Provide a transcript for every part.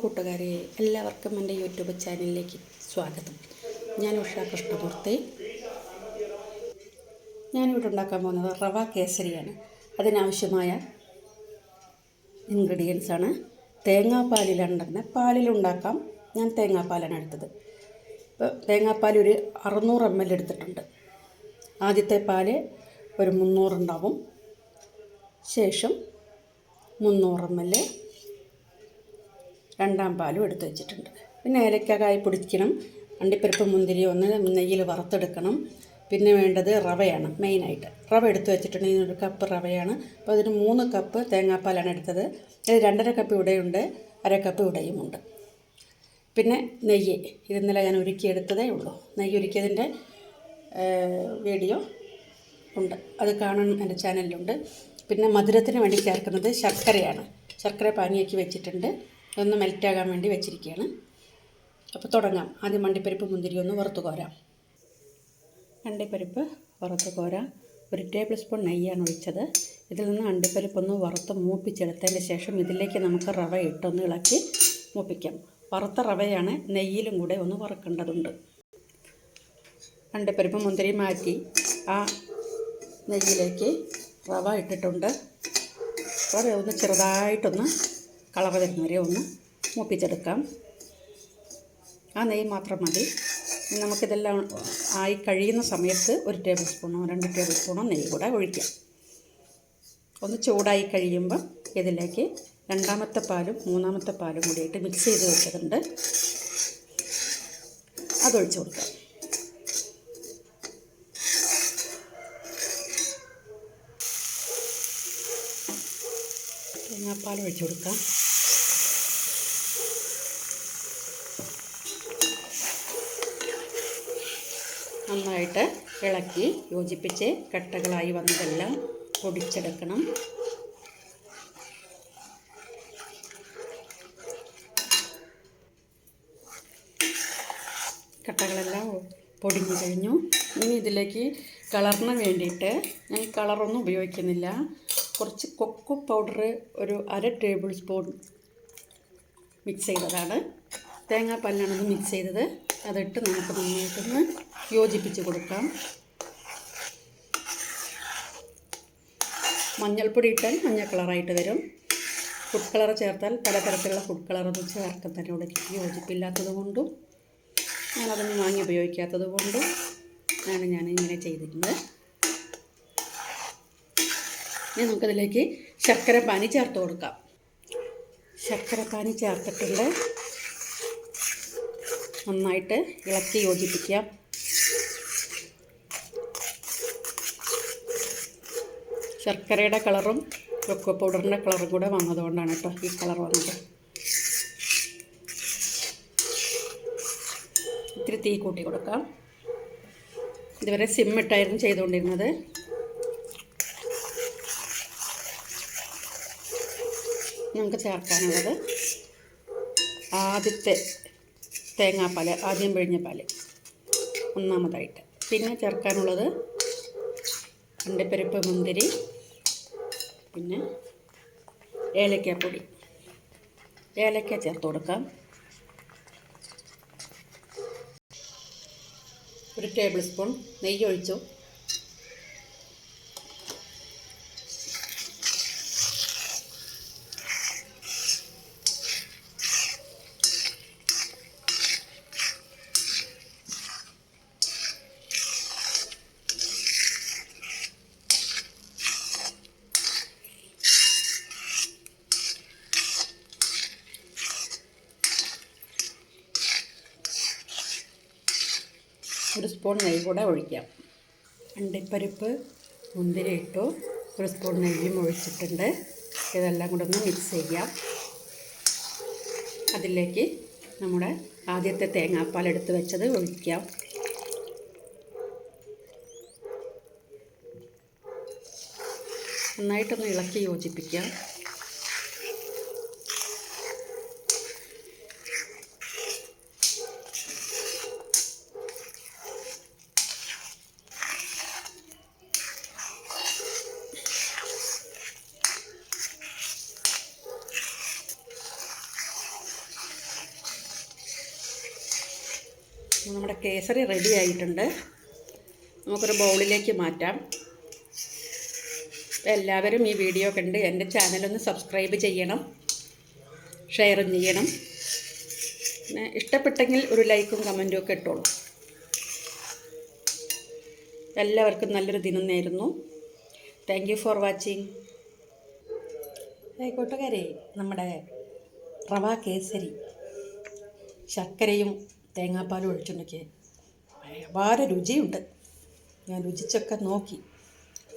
കൂട്ടുകാരെ, എല്ലാവർക്കും എൻ്റെ യൂട്യൂബ് ചാനലിലേക്ക് സ്വാഗതം. ഞാൻ ഉഷ കൃഷ്ണമൂർത്തി. ഞാനിവിടെ ഉണ്ടാക്കാൻ പോകുന്നത് റവ കേസരിയാണ്. അതിനാവശ്യമായ ഇൻഗ്രീഡിയൻസാണ് തേങ്ങാപ്പാലിലുണ്ടാക്കുന്ന പാലിലുണ്ടാക്കാം. ഞാൻ തേങ്ങാപ്പാലാണ് എടുത്തത്. ഇപ്പോൾ തേങ്ങാപ്പാൽ ഒരു 600 ml എടുത്തിട്ടുണ്ട്. ആദ്യത്തെ പാല് ഒരു 300 ഉണ്ടാവും. ശേഷം 300 ml രണ്ടാം പാലും എടുത്ത് വെച്ചിട്ടുണ്ട്. പിന്നെ ഏലക്കായ പൊടിക്കണം, അണ്ടിപ്പരിപ്പ് മുന്തിരി ഒന്ന് നെയ്യിൽ വറുത്തെടുക്കണം. പിന്നെ വേണ്ടത് റവയാണ്. മെയിനായിട്ട് റവ എടുത്ത് വെച്ചിട്ടുണ്ടെങ്കിൽ 1 കപ്പ് റവയാണ്. അപ്പോൾ അതിന് 3 കപ്പ് തേങ്ങാപ്പാലാണ് എടുത്തത്. അതിൽ 2.5 കപ്പ് ഇവിടെയുണ്ട്, 1/2 കപ്പ് ഇവിടെയുമുണ്ട്. പിന്നെ നെയ്യ് ഇന്നലെ ഞാൻ ഉരുക്കിയെടുത്തതേ ഉള്ളൂ. നെയ്യ് ഉരുക്കിയതിൻ്റെ വീഡിയോ ഉണ്ട്, അത് കാണണം, എൻ്റെ ചാനലിലുണ്ട്. പിന്നെ മധുരത്തിന് വേണ്ടി ചേർക്കുന്നത് ശർക്കരയാണ്. ശർക്കര പാനിയാക്കി വെച്ചിട്ടുണ്ട്, ഒന്ന് മെൽറ്റാകാൻ വേണ്ടി വെച്ചിരിക്കുകയാണ്. അപ്പോൾ തുടങ്ങാം. ആദ്യം അണ്ടിപ്പരിപ്പ് മുന്തിരി ഒന്ന് വറുത്ത് കോരാം. അണ്ടിപ്പരിപ്പ് വറുത്ത് കോരാം. 1 ടേബിൾ സ്പൂൺ നെയ്യാണ് ഒഴിച്ചത്. ഇതിൽ നിന്ന് അണ്ടിപ്പരിപ്പൊന്ന് വറുത്ത് മൂപ്പിച്ചെടുത്തതിന് ശേഷം ഇതിലേക്ക് നമുക്ക് റവ ഇട്ടൊന്ന് ഇളക്കി മൂപ്പിക്കാം. വറുത്ത റവയാണ്, നെയ്യിലും കൂടെ ഒന്ന് വറുക്കേണ്ടതുണ്ട്. അണ്ടിപ്പരിപ്പ് മുന്തിരി മാറ്റി ആ നെയ്യിലേക്ക് റവ ഇട്ടിട്ടുണ്ട്. റവ ഒന്ന് ചെറുതായിട്ടൊന്ന് കളർ വരുന്നവരെ ഒന്ന് മൂപ്പിച്ചെടുക്കാം. ആ നെയ്യ് മാത്രം മതി. നമുക്കിതെല്ലാം ആയി കഴിയുന്ന സമയത്ത് 1 ടേബിൾ സ്പൂണോ 2 ടേബിൾ സ്പൂണോ നെയ്യ് കൂടെ ഒഴിക്കാം. ഒന്ന് ചൂടായി കഴിയുമ്പോൾ ഇതിലേക്ക് രണ്ടാമത്തെ പാലും മൂന്നാമത്തെ പാലും കൂടിയിട്ട് മിക്സ് ചെയ്ത് വെച്ചതുണ്ട്, അതൊഴിച്ച് കൊടുക്കാം. തേങ്ങാപ്പാൽ ഒഴിച്ച് കൊടുക്കാം. നന്നായിട്ട് ഇളക്കി യോജിപ്പിച്ച് കട്ടകളായി വന്നതെല്ലാം പൊടിച്ചെടുക്കണം. കട്ടകളെല്ലാം പൊടിഞ്ഞു കഴിഞ്ഞു. ഇനി ഇതിലേക്ക് കളറിന് വേണ്ടിയിട്ട് ഞാൻ കളറൊന്നും ഉപയോഗിക്കുന്നില്ല. കുറച്ച് കൊക്കോ പൗഡർ ഒരു 1/2 ടേബിൾ സ്പൂൺ മിക്സ് ചെയ്തതാണ്. തേങ്ങാപ്പാലിനാണത് മിക്സ് ചെയ്തത്. അതിട്ട് നമുക്ക് നന്നായിട്ടൊന്ന് യോജിപ്പിച്ച് കൊടുക്കാം. മഞ്ഞൾപ്പൊടി ഇട്ടാൽ മഞ്ഞ കളറായിട്ട് വരും. ഫുഡ് കളർ ചേർത്താൽ പലതരത്തിലുള്ള ഫുഡ് കളറൊന്നും ചേർക്കുന്നതിനോട് യോജിപ്പില്ലാത്തത് കൊണ്ടും ഞാനതൊന്നും വാങ്ങി ഉപയോഗിക്കാത്തത് കൊണ്ടും ആണ് ഞാനിങ്ങനെ ചെയ്തിരുന്നത്. ഇനി നമുക്കതിലേക്ക് ശർക്കര പാനി ചേർത്ത് കൊടുക്കാം. ശർക്കര പാനി ചേർത്തിട്ടുണ്ട്. നന്നായിട്ട് ഇളക്കി യോജിപ്പിക്കാം. ശർക്കരയുടെ കളറും കൊക്കോ പൗഡറിൻ്റെ കളറും കൂടെ വന്നതുകൊണ്ടാണ് കേട്ടോ ഈ കളർ വന്നത്. ഇത്തിരി തീ കൂട്ടി കൊടുക്കാം. ഇതുവരെ സിമ്മിട്ടായിരുന്നു ചെയ്തുകൊണ്ടിരുന്നത്. നമുക്ക് ചേർക്കാനുള്ളത് ആദ്യത്തെ തേങ്ങാപ്പാൽ, ആദ്യം പിഴിഞ്ഞ പാല് ഒന്നാമതായിട്ട്. പിന്നെ ചേർക്കാനുള്ളത് അണ്ടിപ്പരിപ്പ് മുന്തിരി, പിന്നെ ഏലക്കാപ്പൊടി, ഏലക്ക ചേർത്ത് കൊടുക്കാം. 1 ടേബിൾ സ്പൂൺ നെയ്യ് ഒഴിച്ചു. ഒരു സ്പൂൺ നെയ്യ് കൂടെ ഒഴിക്കാം. അണ്ടിപ്പരിപ്പ് മുന്തിരി ഇട്ടു, 1 സ്പൂൺ നെയ്യും ഒഴിച്ചിട്ടുണ്ട്. ഇതെല്ലാം കൂടെ ഒന്ന് മിക്സ് ചെയ്യാം. അതിലേക്ക് നമ്മുടെ ആദ്യത്തെ തേങ്ങാപ്പാൽ എടുത്ത് വെച്ചത് ഒഴിക്കാം. നന്നായിട്ടൊന്ന് ഇളക്കി യോജിപ്പിക്കാം. നമ്മുടെ കേസരി റെഡി ആയിട്ടുണ്ട്. നമുക്കൊരു ബൗളിലേക്ക് മാറ്റാം. എല്ലാവരും ഈ വീഡിയോ കണ്ട് എൻ്റെ ചാനലൊന്ന് സബ്സ്ക്രൈബ് ചെയ്യണം, ഷെയറും ചെയ്യണം. പിന്നെ ഇഷ്ടപ്പെട്ടെങ്കിൽ ഒരു ലൈക്കും കമൻറ്റും ഒക്കെ ഇട്ടോളൂ. എല്ലാവർക്കും നല്ലൊരു ദിനം നേരുന്നു. Thank you for watching. കൂട്ടുകാരെ, നമ്മുടെ റവ കേസരി ശർക്കരയും തേങ്ങാപ്പാലും ഒഴിച്ചുണ്ടാക്കി വളരെ രുചിയുണ്ട്. ഞാൻ രുചിച്ചൊക്കെ നോക്കി.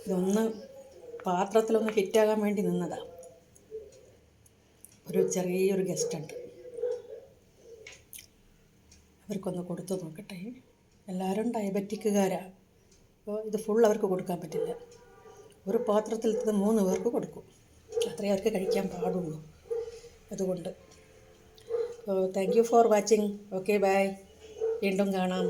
ഇതൊന്ന് പാത്രത്തിലൊന്ന് ഫിറ്റാകാൻ വേണ്ടി നിന്നതാണ്. ഒരു ചെറിയൊരു ഗസ്റ്റുണ്ട്, അവർക്കൊന്ന് കൊടുത്തു നോക്കട്ടെ. എല്ലാവരും ഡയബറ്റിക്കുകാരാണ്. അപ്പോൾ ഇത് ഫുൾ അവർക്ക് കൊടുക്കാൻ പറ്റില്ല. ഒരു പാത്രത്തിൽ ഇത് 3 പേർക്ക് കൊടുക്കും. അത്രയും അവർക്ക് കഴിക്കാൻ പാടുള്ളൂ. അതുകൊണ്ട് thank you for watching. Okay, bye. വീണ്ടും കാണാം.